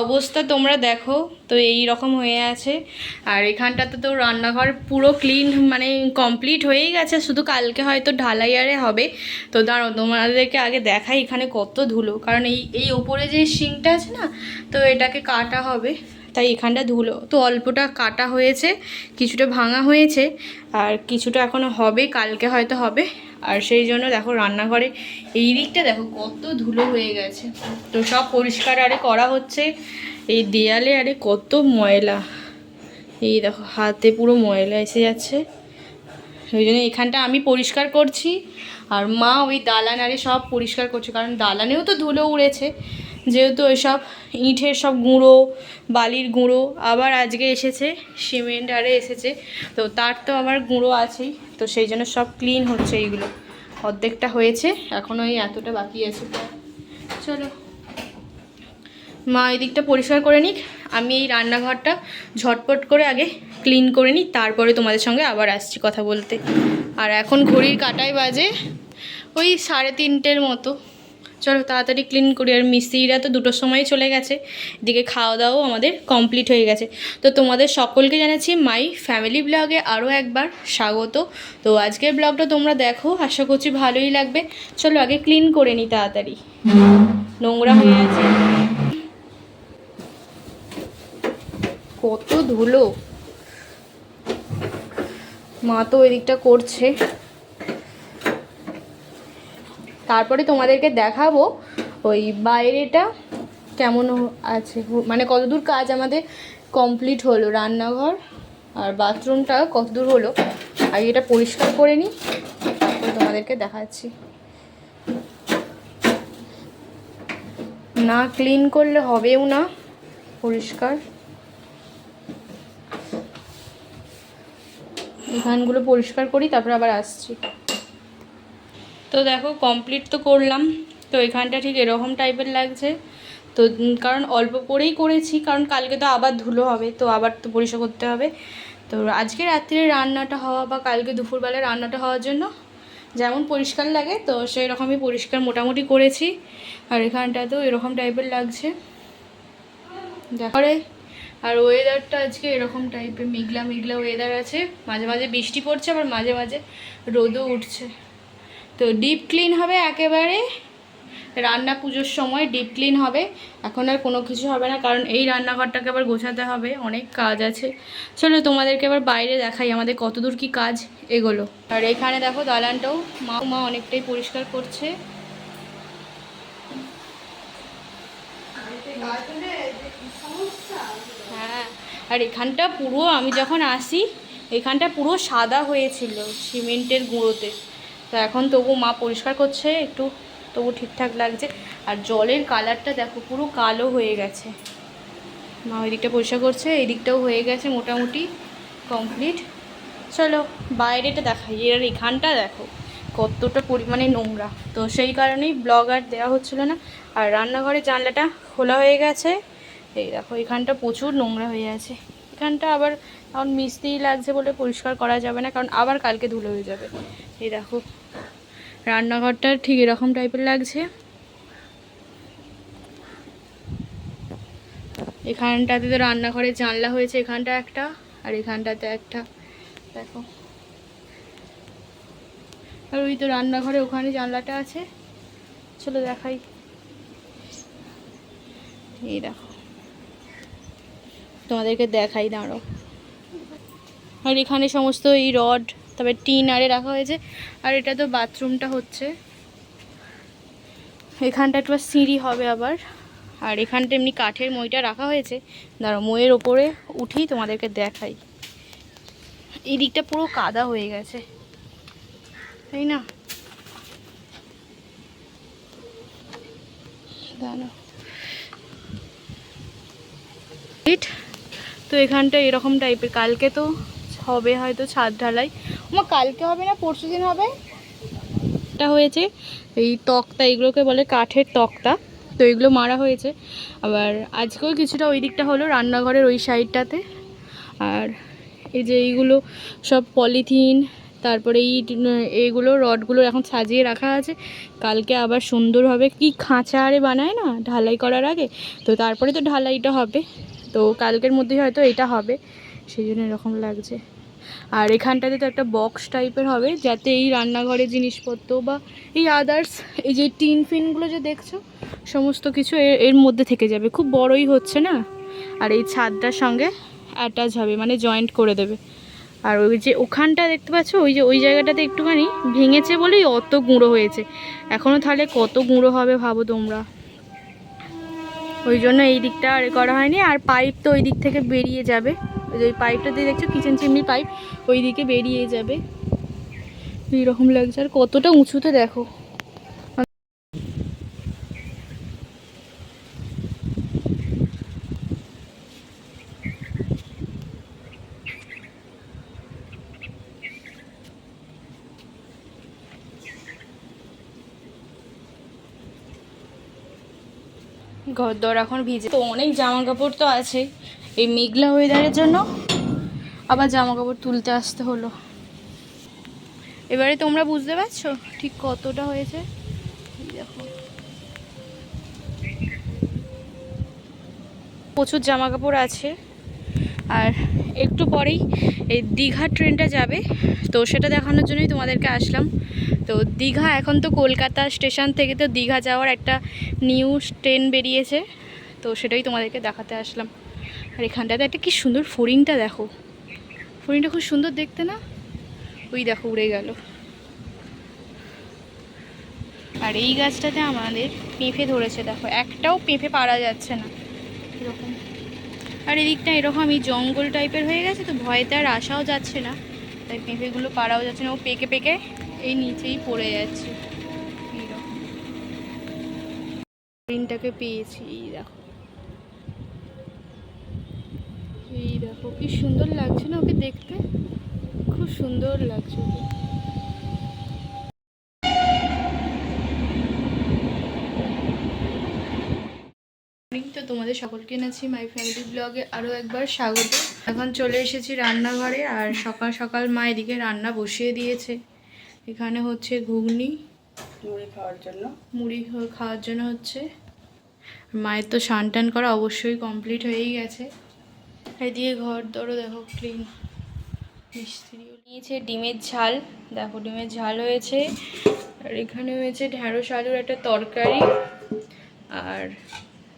অবস্থা তোমরা দেখো। তো এই রকম হয়ে আছে। আর এখানটাতে তো রান্নাঘর পুরো ক্লিন মানে কমপ্লিট হয়েই গেছে, শুধু কালকে হয়তো ঢালাই আরে হবে। তো দাঁড়াও তোমাদেরকে আগে দেখাই এখানে কত ধুলো, কারণ এই এই ওপরে যে সিংটা আছে না, তো এটাকে কাটা হবে, তাই এখানটা ধুলো। তো অল্পটা কাটা হয়েছে, কিছুটা ভাঙা হয়েছে, আর কিছুটা এখনও হবে, কালকে হয়তো হবে। আর সেই জন্য দেখো রান্নাঘরে এই দিকটা দেখো কত ধুলো হয়ে গেছে। তো সব পরিষ্কার আরে করা হচ্ছে। এই দেয়ালে আরে কত ময়লা, এই দেখো হাতে পুরো ময়লা এসে যাচ্ছে। ওই জন্য এখানটা আমি পরিষ্কার করছি, আর মা ওই দালান আরে সব পরিষ্কার করছে, কারণ দালানেও তো ধুলো উড়েছে, যেহেতু ওই সব ইটের সব গুঁড়ো, বালির গুঁড়ো, আবার আজকে এসেছে সিমেন্ট আরে এসেছে, তো তার তো আবার গুঁড়ো আছেই। তো সেই জন্য সব ক্লিন হচ্ছে। এইগুলো অর্ধেকটা হয়েছে, এখনও এই এতটা বাকি আছে। চলো মা এই দিকটা পরিষ্কার করে নিক, আমি এই রান্নাঘরটা ঝটপট করে আগে ক্লিন করে নিই, তারপরে তোমাদের সঙ্গে আবার আসছি কথা বলতে। আর এখন ঘড়ির কাঁটায় বাজে ওই 3:30 মতো। চলো তাড়াতাড়ি ক্লিন করি। আর মিস্ত্রিরা তো 2টোর সময় চলে গেছে, এদিকে খাওয়া দাওয়াও আমাদের কমপ্লিট হয়ে গেছে। তো তোমাদের সকলকে জানাচ্ছি মাই ফ্যামিলি ব্লগে আরও একবার স্বাগত। তো আজকের ব্লগটা তোমরা দেখো, আশা করছি ভালোই লাগবে। চলো আগে ক্লিন করে নিই তাড়াতাড়ি, নোংরা হয়ে আছে কত ধুলো। মা তো ওই দিকটা করছে, তারপরে তোমাদেরকে দেখাবো ওই বাইরেটা কেমন আছে, মানে কতদূর কাজ আমাদের কমপ্লিট হলো, রান্নাঘর আর বাথরুমটা কতদূর হলো। আর এটা পরিষ্কার করে নিই, তারপরে তোমাদেরকে দেখাচ্ছি। না ক্লিন করলে হবেও না পরিষ্কার। এখানগুলো পরিষ্কার করি, তারপরে আবার আসছি। তো দেখো কমপ্লিট তো করলাম। তো এখানটা ঠিক এরকম টাইপের লাগছে। তো কারণ অল্প করেই করেছি, কারণ কালকে তো আবার ধুলো হবে, তো আবার তো পরিষ্কার করতে হবে। তো আজকে রাত্রে রান্নাটা হওয়া বা কালকে দুপুরবেলায় রান্নাটা হওয়ার জন্য যেমন পরিষ্কার লাগে, তো সেই রকমই পরিষ্কার মোটামুটি করেছি। আর এখানটাতেও এরকম টাইপের লাগছে দেখো। আর ওয়েদারটা আজকে এরকম টাইপের মেঘলা মেঘলা ওয়েদার আছে, মাঝে মাঝে বৃষ্টি পড়ছে, আবার মাঝে মাঝে রোদও উঠছে। তো ডিপ ক্লিন হবে একেবারে, রান্না পুজোর সময় ডিপ ক্লিন হবে। এখন আর কোনো কিছু হবে না, কারণ এই রান্নাঘরটাকে আবার গোছাতে হবে, অনেক কাজ আছে। চলো তোমাদেরকে আবার বাইরে দেখাই আমাদের কতদূর কি কাজ এগোলো। আর এখানে দেখো দালানটাও মা অনেকটাই পরিষ্কার করছে। হ্যাঁ, আর এখানটা পুরো আমি যখন আসি এখানটা পুরো সাদা হয়েছিল সিমেন্টের গুঁড়োতে। তো এখন তবু মা পরিষ্কার করছে, একটু তবু ঠিকঠাক লাগছে। আর জলের কালারটা দেখো পুরো কালো হয়ে গেছে। মা ওই দিকটা পরিষ্কার করছে, এই দিকটাও হয়ে গেছে মোটামুটি কমপ্লিট। চলো বাইরেটা দেখাই। এর এখানটা দেখো কতটা পরিমাণে নোংরা, তো সেই কারণেই ব্লগ আর দেওয়া হচ্ছিলো না। আর রান্নাঘরের জানলাটা খোলা হয়ে গেছে, এই দেখো এখানটা প্রচুর নোংরা হয়ে আছে। এখানটা আবার এখন মিস্ত্রি লাগছে বলে পরিষ্কার করা যাবে না, কারণ আবার কালকে ধুলো হয়ে যাবে। এই দেখো রান্নাঘরটা ঠিক এরকম টাইপের লাগছে। এখানটাতে তো রান্নাঘরের জানলা হয়েছে, এখানটা একটা আর এখানটাতে একটা দেখো। আর ওই তো রান্নাঘরে ওখানে জানলাটা আছে, চলো দেখাই। এই দেখো তোমাদেরকে দেখাই, দাঁড়ো। আর এখানে সমস্ত এই রড, তবে টিন আরে রাখা হয়েছে। আর এটা তো বাথরুমটা হচ্ছে, এখানটা একটু সিঁড়ি হবে আবার। আর এখানটা এমনি কাঠের মইটা রাখা হয়েছে, দাঁড়ো মইয়ের ওপরে উঠি তোমাদেরকে দেখাই। এই দিকটা পুরো কাদা হয়ে গেছে, তাই না? দাঁড়ো। তো এখানটা এরকম টাইপের, কালকে তো হবে হয়তো ছাদ ঢালাই। আমার কালকে হবে না পরশু দিন হবে। এটা হয়েছে এই তক্তা, এগুলোকে বলে কাঠের তক্তা, তো এগুলো মারা হয়েছে। আবার আজকেও কিছুটা ওই দিকটা হলো রান্নাঘরের ওই সাইডটাতে। আর এই যে এইগুলো সব পলিথিন, তারপরে এইগুলো রডগুলো এখন সাজিয়ে রাখা আছে, কালকে আবার সুন্দরভাবে কি খাঁচা আরে বানায় না ঢালাই করার আগে, তো তারপরে তো ঢালাইটা হবে, তো কালকের মধ্যেই হয়তো এটা হবে, সেই জন্য এরকম লাগছে। আর এখানটাতে তো একটা বক্স টাইপের হবে, যাতে এই রান্নাঘরের জিনিসপত্র বা এই আদার্স এই যে টিন ফিনগুলো যে দেখছো সমস্ত কিছু এর মধ্যে থেকে যাবে। খুব বড়ই হচ্ছে না, আর এই ছাদটার সঙ্গে অ্যাটাচ হবে, মানে জয়েন্ট করে দেবে। আর ওই যে ওখানটা দেখতে পাচ্ছ, ওই যে ওই জায়গাটাতে একটুখানি ভেঙেছে বলেই অত গুঁড়ো হয়েছে, এখনও তাহলে কত গুঁড়ো হবে ভাবো তোমরা। ওই জন্য এই দিকটা আর করা হয়নি। আর পাইপ তো ওই দিক থেকে বেরিয়ে যাবে, ওই যে ওই পাইপটা দিয়ে দেখছো কিচেন চিমনি পাইপ, ওই দিকে বেরিয়ে যাবে। এইরকম লাগছে, আর কতটা উঁচুতে দেখো। ঘরদোর এখন ভিজে, তো অনেক জামা কাপড় তো আছে, এই মেঘলা ওয়েদারের জন্য আবার জামা কাপড় তুলতে আসতে হলো। এবারে তোমরা বুঝতে পারছো ঠিক কতটা হয়েছে, দেখো প্রচুর জামা কাপড় আছে। আর একটু পরেই এই দীঘা ট্রেনটা যাবে, তো সেটা দেখানোর জন্যই তোমাদেরকে আসলাম। তো দীঘা এখন তো কলকাতা স্টেশন থেকে তো দীঘা যাওয়ার একটা নিউ ট্রেন বেরিয়েছে, তো সেটাই তোমাদেরকে দেখাতে আসলাম। আর এখানটাতে একটা কি সুন্দর ফড়িংটা দেখো, ফড়িংটা খুব সুন্দর দেখতে না, ওই দেখো উড়ে গেল। আর এই গাছটাতে আমাদের পেঁপে ধরেছে, দেখো একটাও পেঁপে পারা যাচ্ছে না এরকম। আর এদিকটা এরকম এই জঙ্গল টাইপের হয়ে গেছে, তো ভয়তে আর আসাও যাচ্ছে না, তাই পেঁপেগুলো পাড়াও যাচ্ছে না, ও পেকে পেকে এই নিচেই পড়ে যাচ্ছে। এইরকম হরিণটাকে পেয়েছি, এই দেখো, এই দেখো কি সুন্দর লাগছে না ওকে দেখতে, খুব সুন্দর লাগছে ওকে। তো তোমাদের সকলকে এনেছি মাই ফ্যামিলি ব্লগে আরও একবার স্বাগত। এখন চলে এসেছি রান্নাঘরে, আর সকাল সকাল মা এদিকে রান্না বসিয়ে দিয়েছে। এখানে হচ্ছে ঘুগনি, মুড়ি খাওয়ার জন্য হচ্ছে। মায়ের তো স্নান টান করা অবশ্যই কমপ্লিট হয়েই গেছে। এদিকে ঘর দরও দেখো ক্লিন, মিস্ত্রিও নিয়েছে। ডিমের ঝাল দেখো, ডিমের ঝাল হয়েছে। আর এখানে হয়েছে ঢ্যাঁড়স আলুর একটা তরকারি, আর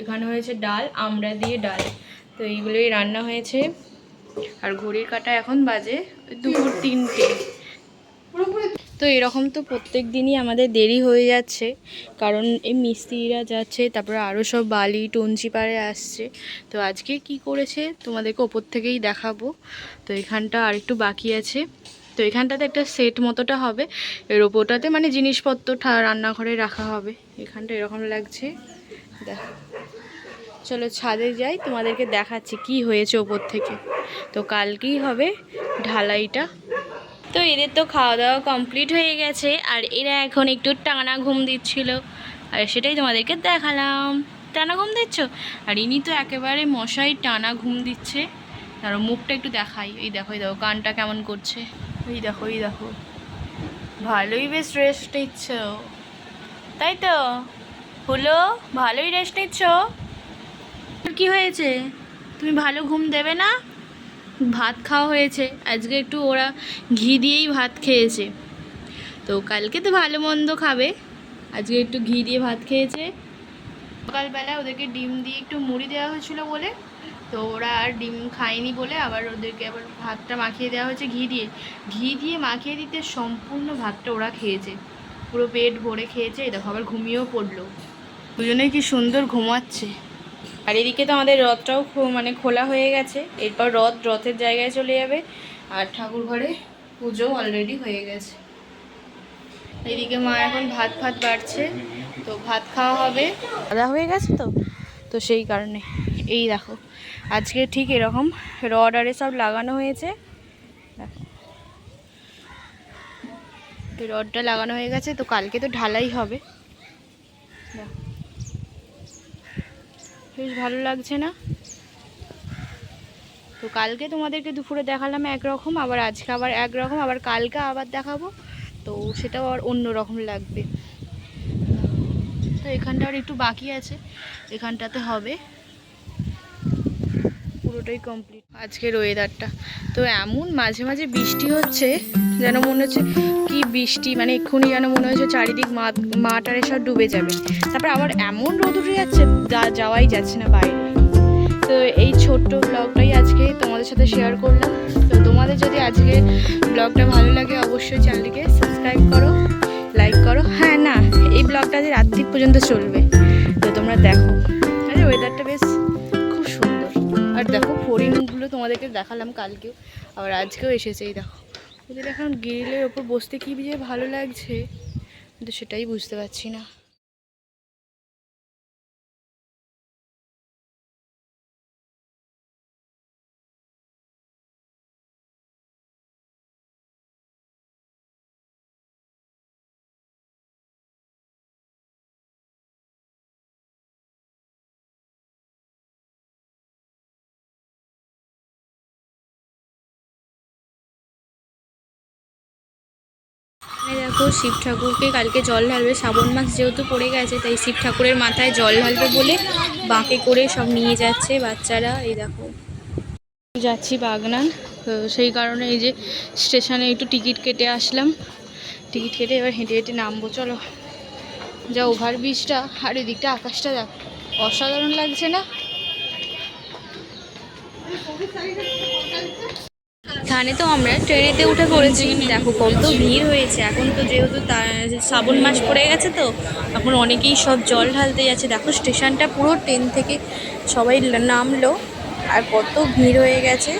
এখানে হয়েছে ডাল, আমড়া দিয়ে ডাল। তো এইগুলোই রান্না হয়েছে। আর ঘড়ির কাঁটা এখন বাজে দুপুর 3টে। তো এরকম তো প্রত্যেক দিনই আমাদের দেরি হয়ে যাচ্ছে, কারণ এই মিস্ত্রিরা যাচ্ছে, তারপরে আরও সব বালি টঞ্চি পাড়ে আসছে। তো আজকে কি করেছে তোমাদেরকে ওপর থেকেই দেখাবো। তো এখানটা আর একটু বাকি আছে, তো এখানটাতে একটা সেট মতোটা হবে, এর ওপরটাতে মানে জিনিসপত্র রান্নাঘরে রাখা হবে। এখানটা এরকম লাগছে দেখো। চলো ছাদে যাই, তোমাদেরকে দেখাচ্ছি কি হয়েছে ওপর থেকে। তো কালকেই হবে ঢালাইটা। তো এদের তো খাওয়া দাওয়া কমপ্লিট হয়ে গেছে, আর এরা এখন একটু টানা ঘুম দিচ্ছিল, আর সেটাই তোমাদেরকে দেখালাম। টানা ঘুম দিচ্ছ, আর ইনি তো একেবারে মশাই টানা ঘুম দিচ্ছে। আর মুখটা একটু দেখাই, এই দেখো, এই দেখো কানটা কেমন করছে, এই দেখো, এই দেখো। ভালোই বেশ রেস্ট নিচ্ছ, তাই তো হলো, ভালোই রেস্ট নিচ্ছ। কি হয়েছে, তুমি ভালো ঘুম দেবে না? ভাত খাওয়া হয়েছে আজকে, একটু ওরা ঘি দিয়েই ভাত খেয়েছে। তো কালকে তো ভালো মন্দ খাবে, আজকে একটু ঘি দিয়ে ভাত খেয়েছে। সকালবেলা ওদেরকে ডিম দিয়ে একটু মুড়ি দেওয়া হয়েছিল বলে, তো ওরা আর ডিম খায়নি বলে আবার ওদেরকে আবার ভাতটা মাখিয়ে দেওয়া হয়েছে ঘি দিয়ে মাখিয়ে দিতে সম্পূর্ণ ভাতটা ওরা খেয়েছে, পুরো পেট ভরে খেয়েছে। এই দেখো আবার ঘুমিয়েও পড়লো, দুজনেই কি সুন্দর ঘুমাচ্ছে। আর এদিকে তো আমাদের রথটাও মানে খোলা হয়ে গেছে, এরপর রথের জায়গায় চলে যাবে। আর ঠাকুর ঘরে পুজো অলরেডি হয়ে গেছে। এদিকে মা এখন ভাত বাড়ছে, তো ভাত খাওয়া হবে, খাওয়া হয়ে গেছে তো তো সেই কারণে এই দেখো আজকে ঠিক এরকম রড আরে সব লাগানো হয়েছে। দেখো রডটা লাগানো হয়ে গেছে, তো কালকে তো ঢালাই হবে। দেখো বেশ ভালো লাগছে না? তো কালকে তোমাদেরকে দুপুরে দেখালাম একরকম, আবার আজকে আবার একরকম, আবার কালকে আবার দেখাবো, তো সেটাও আবার অন্য রকম লাগবে। তো এখানটা আর একটু বাকি আছে, এখানটাতে হবে, পুরোটাই কমপ্লিট। আজকের ওয়েদারটা তো এমন, মাঝে মাঝে বৃষ্টি হচ্ছে, যেন মনে হচ্ছে কি বৃষ্টি, মানে এক্ষুনি যেন মনে হচ্ছে চারিদিক মাঠ আর এসব ডুবে যাবে। তারপর আবার এমন রোদ উঠে যাচ্ছে, যাওয়াই যাচ্ছে না বাইরে। তো এই ছোট্ট ব্লগটাই আজকে তোমাদের সাথে শেয়ার করলাম। তো তোমাদের যদি আজকে ব্লগটা ভালো লাগে অবশ্যই চ্যানেলটিকে সাবস্ক্রাইব করো, লাইক করো। হ্যাঁ না, এই ব্লগটা যে রাত্রি পর্যন্ত চলবে, তো তোমরা দেখো। আরে ওয়েদারটা বেশ খুব সুন্দর। আর দেখো হরিণগুলো তোমাদেরকে দেখালাম কালকেও, আবার আজকেও এসেছে। এই দেখো ওদের এখন গ্রিলের ওপর বসতে কি যে ভালো লাগছে, কিন্তু সেটাই বুঝতে পারছি না। দেখো শিব ঠাকুরকে কালকে জল ঢালবে, শ্রাবণ মাস যেহেতু পড়ে গেছে, তাই শিব ঠাকুরের মাথায় জল ঢালবে বলে বাঁকে করে সব নিয়ে যাচ্ছে বাচ্চারা। এই দেখো যাচ্ছি বাগনান, তো সেই কারণে এই যে স্টেশনে একটু টিকিট কেটে আসলাম, টিকিট কেটে এবার হেঁটে হেঁটে নামবো। চলো, যা ওভারব্রিজটা, আর এদিকটা আকাশটা দেখো, অসাধারণ লাগছে না? এখানে তো আমরা ট্রেনেতে উঠে পড়েছি, দেখো কত ভিড় হয়েছে। এখন তো যেহেতু শ্রাবণ মাস পড়ে গেছে, তো এখন অনেকেই সব জল ঢালতে যাচ্ছে। দেখো স্টেশনটা পুরো ট্রেন থেকে সবাই নামলো, আর কত ভিড় হয়ে গেছে।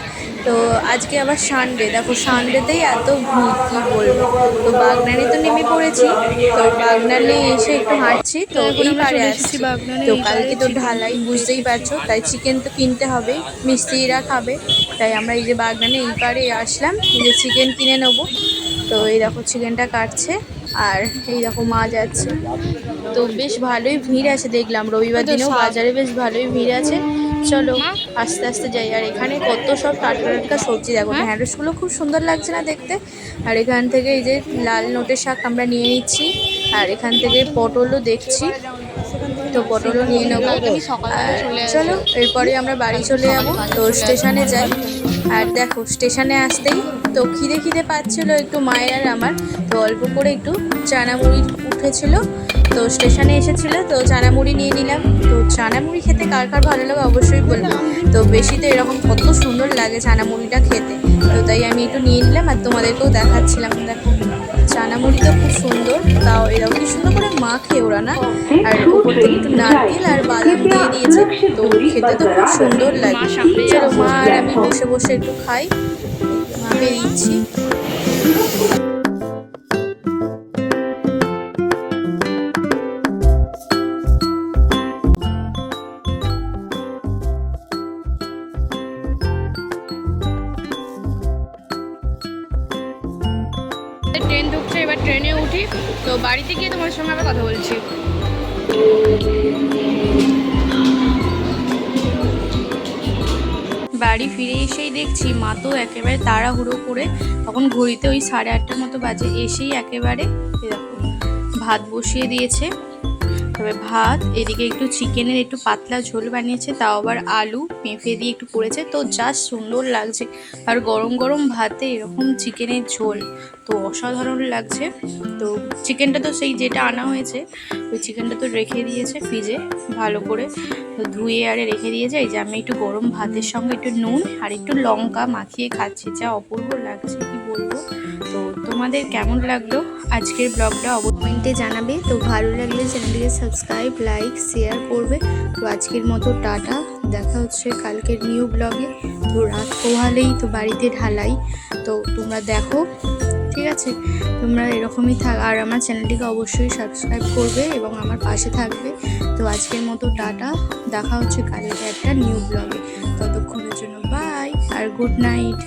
তো আজকে আবার সানডে, দেখো সানডেতেই এত ভিড়, কী বলবো। তো বাগনানে তো নেমে পড়েছি, তো বাগনানে এসে একটু হাঁটছি, তো এইবারে আসছি বাগনানে। তো কালকে তো ঢালাই, বুঝতেই পারছো, তাই চিকেন তো কিনতে হবে, মিস্ত্রিরা খাবে, তাই আমরা এই যে বাগনানে এই পারে আসলাম, এই যে চিকেন কিনে নেবো। তো এই দেখো চিকেনটা কাটছে, আর এই দেখো মা যাচ্ছে। তো বেশ ভালোই ভিড় আছে দেখলাম, রবিবার দিনেও বাজারে বেশ ভালোই ভিড় আছে। চলো আস্তে আস্তে যাই। আর এখানে কত সব টাটকা টাটকা সবজি, দেখো ঢ্যাঁড়সগুলো খুব সুন্দর লাগছে না দেখতে। আর এখান থেকে এই যে লাল নোটের শাক আমরা নিয়ে নিচ্ছি, আর এখান থেকে পটলও দেখছি, তো পটলও নিয়ে নেবো। চলো এরপরে আমরা বাড়ি চলে যাবো, তো স্টেশনে যাই। আর দেখো স্টেশনে আসতেই তো খিদে খিদে পাচ্ছিলো একটু মায়ের আর আমার, তো অল্প করে একটু চানামুড়ি উঠেছিল, তো স্টেশনে এসেছিলো, তো চানামুড়ি নিয়ে নিলাম। তো চানামুড়ি খেতে কার কার ভালো লাগে অবশ্যই বলবো। তো বেশি তো এরকম কত সুন্দর লাগে চানামুড়িটা খেতে, তো তাই আমি একটু নিয়ে নিলাম, আর তোমাদেরকেও দেখাচ্ছিলাম। দেখো চানামুড়ি তো খুব সুন্দর, তাও এরকম কি সুন্দর করে মাখে ওরা না, আর উপর থেকে একটু নারকেল আর বাদাম দিয়ে দিয়েছে, তো খেতে তো খুব সুন্দর লাগে। চলো মা আর আমি বসে বসে একটু খাই, মাকে দিচ্ছি। ট্রেন ঢুকছে, এবার ট্রেনে উঠি, তো বাড়িতে গিয়ে তোমার সঙ্গে আবার কথা বলছি। বাড়ি ফিরে এসেই দেখছি মা তো একেবারে তাড়াহুড়ো করে, তখন ঘড়িতে ওই 8:30টার মতো বাজে, এসেই একেবারে এরকম ভাত বসিয়ে দিয়েছে। তবে ভাত, এদিকে একটু চিকেনের একটু পাতলা ঝোল বানিয়েছে, তাও আবার আলু পেঁপে দিয়ে একটু করেছে, তো জাস্ট সুন্দর লাগছে। আর গরম গরম ভাতে এরকম চিকেনের ঝোল, তো অসাধারণ লাগছে। তো চিকেনটা তো সেই যেটা আনা হয়েছে, ওই চিকেনটা তো রেখে দিয়েছে ফ্রিজে ভালো করে, তো ধুয়ে আরে রেখে দিয়েছে। এই যে আমি একটু গরম ভাতের সঙ্গে একটু নুন আর একটু লঙ্কা মাখিয়ে খাচ্ছি, যা অপূর্ব লাগছে কি বলবো। তো তোমাদের কেমন লাগলো আজকের ব্লগটা কমেন্টে জানাবে। তো ভালো লাগলে চ্যানেলটিকে সাবস্ক্রাইব, লাইক, শেয়ার করবে। তো আজকের মতো টাটা, দেখা হচ্ছে কালকের নিউ ব্লগে। তো রাত পোহালেই তো বাড়িতে ঢালাই, তো তোমরা দেখো, ঠিক আছে? তোমরা এরকমই থাক, আর আমার চ্যানেলটিকে অবশ্যই সাবস্ক্রাইব করবে এবং আমার পাশে থাকবে। তো আজকের মতো টাটা, দেখা হচ্ছে কালকে একটা নিউ ব্লগে। ততক্ষণের জন্য বাই আর গুড নাইট।